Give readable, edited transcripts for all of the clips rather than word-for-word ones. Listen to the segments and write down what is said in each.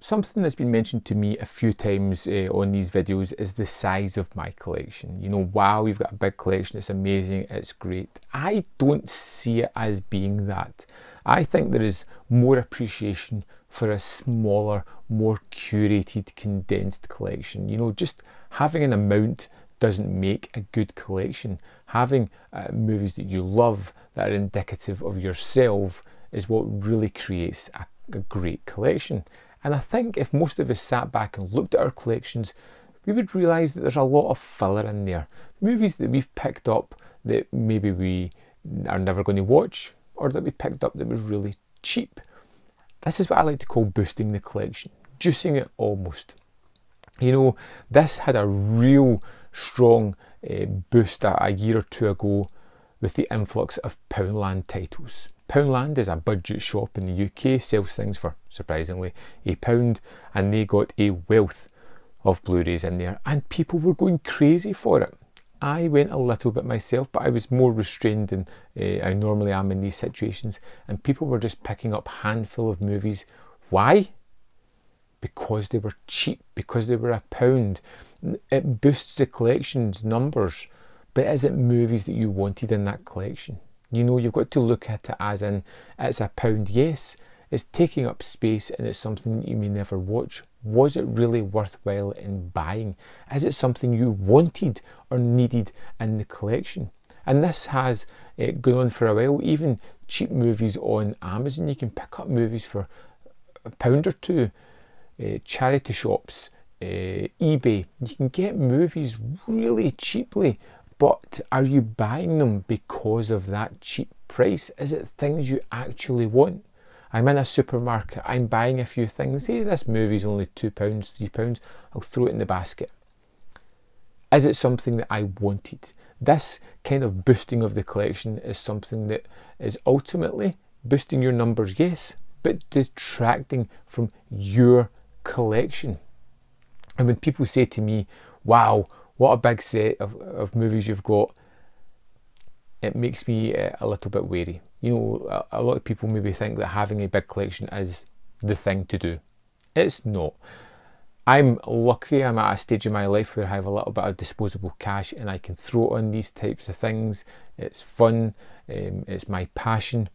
Something that's been mentioned to me a few times on these videos is the size of my collection. You know, wow, you've got a big collection, it's amazing, it's great. I don't see it as being that. I think there is more appreciation for a smaller, more curated, condensed collection. You know, just having an amount doesn't make a good collection. Having movies that you love that are indicative of yourself is what really creates a great collection. And I think if most of us sat back and looked at our collections, we would realise that there's a lot of filler in there. Movies that we've picked up that maybe we are never going to watch, or that we picked up that was really cheap. This is what I like to call boosting the collection, juicing it almost. You know, this had a real strong boost a year or two ago with the influx of Poundland titles. Poundland is a budget shop in the UK, sells things for, surprisingly, £1, and they got a wealth of Blu-rays in there, and people were going crazy for it. I went a little bit myself, but I was more restrained than I normally am in these situations, and people were just picking up a handful of movies. Why? Because they were cheap, because they were £1. It boosts the collection's numbers, but is it movies that you wanted in that collection? You know, you've got to look at it as in, it's £1, yes, it's taking up space and it's something that you may never watch. Was it really worthwhile in buying? Is it something you wanted or needed in the collection? And this has gone on for a while. Even cheap movies on Amazon, you can pick up movies for £1 or £2. Charity shops, eBay, you can get movies really cheaply. But are you buying them because of that cheap price? Is it things you actually want? I'm in a supermarket, I'm buying a few things. Hey, this movie's only £2, £3, I'll throw it in the basket. Is it something that I wanted? This kind of boosting of the collection is something that is ultimately boosting your numbers, yes, but detracting from your collection. And when people say to me, wow, what a big set of movies you've got, it makes me a little bit wary. You know, a lot of people maybe think that having a big collection is the thing to do. It's not. I'm lucky, I'm at a stage in my life where I have a little bit of disposable cash and I can throw on these types of things. It's fun, it's my passion.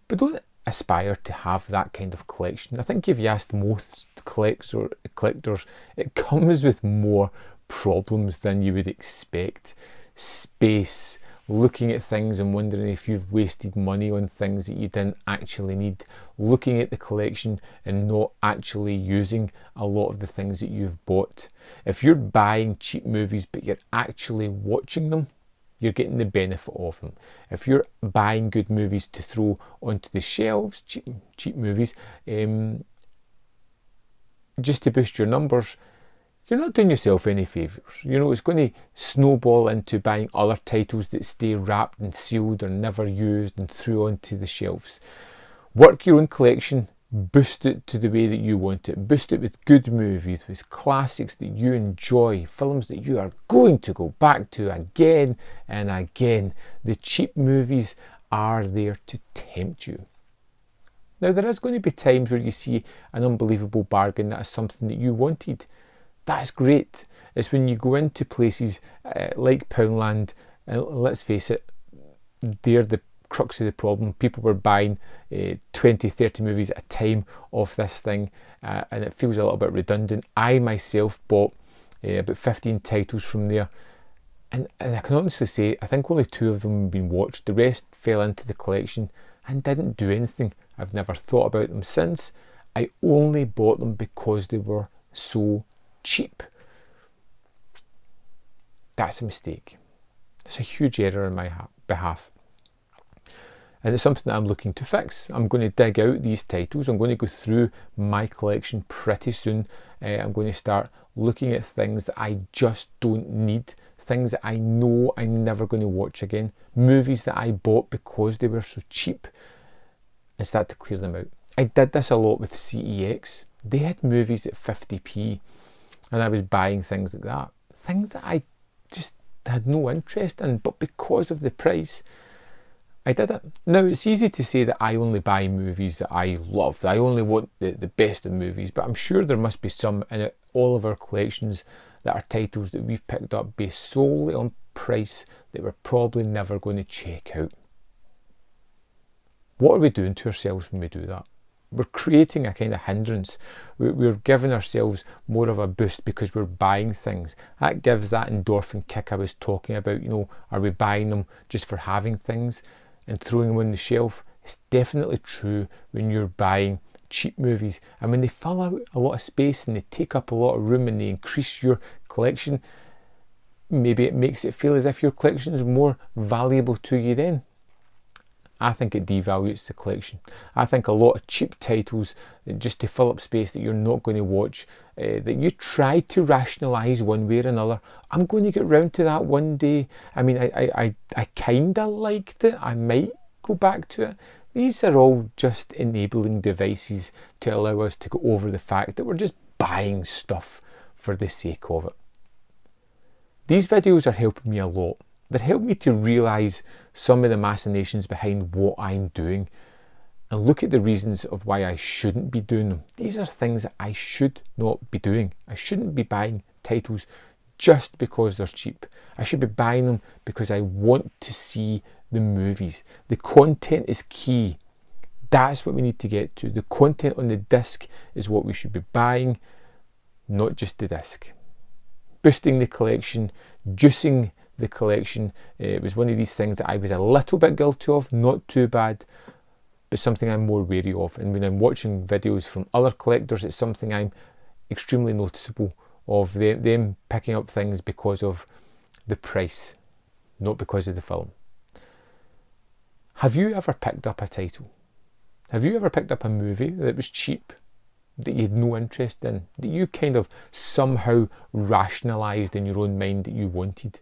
But don't aspire to have that kind of collection. I think if you asked most collectors, it comes with more problems than you would expect. Space, looking at things and wondering if you've wasted money on things that you didn't actually need, looking at the collection and not actually using a lot of the things that you've bought. If you're buying cheap movies but you're actually watching them, you're getting the benefit of them. If you're buying good movies to throw onto the shelves, cheap movies, just to boost your numbers, you're not doing yourself any favours. You know, it's going to snowball into buying other titles that stay wrapped and sealed or never used and thrown onto the shelves. Work your own collection, boost it to the way that you want it. Boost it with good movies, with classics that you enjoy, films that you are going to go back to again and again. The cheap movies are there to tempt you. Now, there is going to be times where you see an unbelievable bargain that is something that you wanted. That's great. It's when you go into places like Poundland, and let's face it, they're the crux of the problem. People were buying 20, 30 movies at a time off this thing, and it feels a little bit redundant. I myself bought about 15 titles from there, and I can honestly say I think only 2 of them have been watched. The rest fell into the collection and didn't do anything. I've never thought about them since. I only bought them because they were so cheap. That's a mistake. It's a huge error on my behalf. And it's something that I'm looking to fix. I'm going to dig out these titles. I'm going to go through my collection pretty soon. I'm going to start looking at things that I just don't need, things that I know I'm never going to watch again, movies that I bought because they were so cheap, and start to clear them out. I did this a lot with CEX. They had movies at 50p, and I was buying things like that. Things that I just had no interest in, but because of the price, I did it. Now, it's easy to say that I only buy movies that I love, that I only want the best of movies, but I'm sure there must be some in all of our collections that are titles that we've picked up based solely on price that we're probably never going to check out. What are we doing to ourselves when we do that? We're creating a kind of hindrance. We're giving ourselves more of a boost because we're buying things. That gives that endorphin kick I was talking about. You know, are we buying them just for having things and throwing them on the shelf? It's definitely true when you're buying cheap movies, and when they fill out a lot of space and they take up a lot of room and they increase your collection, maybe it makes it feel as if your collection is more valuable to you then. I think it devalues the collection. I think a lot of cheap titles just to fill up space that you're not going to watch, that you try to rationalise one way or another. I'm going to get round to that one day. I mean, I kind of liked it. I might go back to it. These are all just enabling devices to allow us to go over the fact that we're just buying stuff for the sake of it. These videos are helping me a lot. They're helping me to realise some of the machinations behind what I'm doing and look at the reasons of why I shouldn't be doing them. These are things that I should not be doing. I shouldn't be buying titles just because they're cheap. I should be buying them because I want to see the movies. The content is key. That's what we need to get to. The content on the disc is what we should be buying, not just the disc. Boosting the collection, juicing the collection. It was one of these things that I was a little bit guilty of, not too bad, but something I'm more wary of. And when I'm watching videos from other collectors, it's something I'm extremely noticeable of, them picking up things because of the price, not because of the film. Have you ever picked up a title? Have you ever picked up a movie that was cheap, that you had no interest in, that you kind of somehow rationalised in your own mind that you wanted?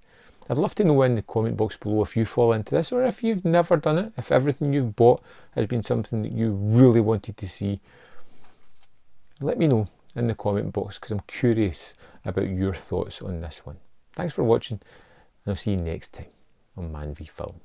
I'd love to know in the comment box below if you fall into this, or if you've never done it, if everything you've bought has been something that you really wanted to see. Let me know in the comment box, because I'm curious about your thoughts on this one. Thanks for watching, and I'll see you next time on Man v Film.